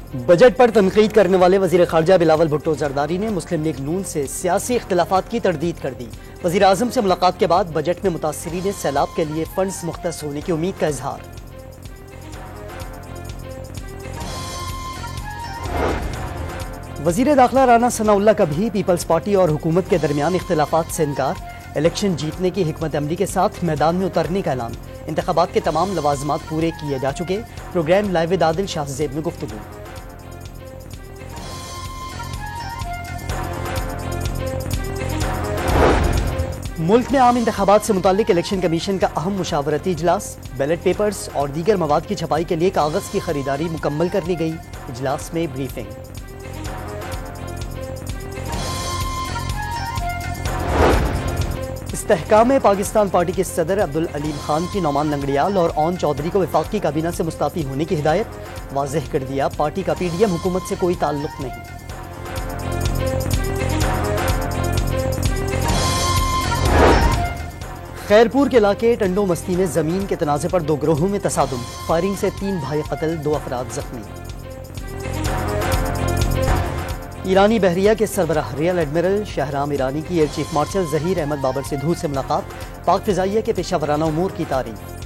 Budget पर तनकीद करने वाले वज़ीर ख़ारजा बिलावल भुट्टो ज़रदारी ने मुस्लिम लीग नून से सियासी इख्तिलाफ़ात की तरदीद कर दी। वज़ीर आज़म से मुलाकात के बाद बजट में मुतासिरीन सैलाब के लिए फंड्स मुख्तस होने की उम्मीद का इजहार। वज़ीर दाखिला राना सनाउल्लाह का भी पीपल्स पार्टी और हुकूमत के दरमियान इख्तिलाफ़ात से इनकार। इलेक्शन जीतने की हिकमत अमली के साथ मैदान में उतरने का ऐलान। इंतखाबात के तमाम लवाजमात पूरे किए जा चुके। Programme live with Adil Shahzeb में गुफ्तगू। मुल्क में आम इंतखाबात से मुताल्लिक इलेक्शन कमीशन का अहम मुशावरती इजलास। बैलेट पेपर्स और दीगर मवाद की छपाई के लिए कागज की खरीदारी मुकम्मल कर ली गई। इजलास में ब्रीफिंग। इस्तेहकाम पाकिस्तान पार्टी के सदर अब्दुल अलीम खान की नौमान लंगड़ियाल और ओन चौधरी को वफाकी काबीना से मुस्ताफी होने की हिदायत। वाज़ेह कर दिया पार्टी का पीडीएम हुकूमत से कोई ताल्लुक नहीं। खैरपुर के इलाके टंडो मस्ती में जमीन के तनाज़े पर दो ग्रोहों में तसादुम। फायरिंग से 3 भाई कत्ल, 2 अफराद जख्मी। ईरानी बहरिया के सरबराह रियल एडमिरल शहराम ईरानी की air chief marshal Zaheer Ahmed Babar Sidhu से मुलाकात। पाक फिजाइया के पेशा वराना उमूर की तारीफ।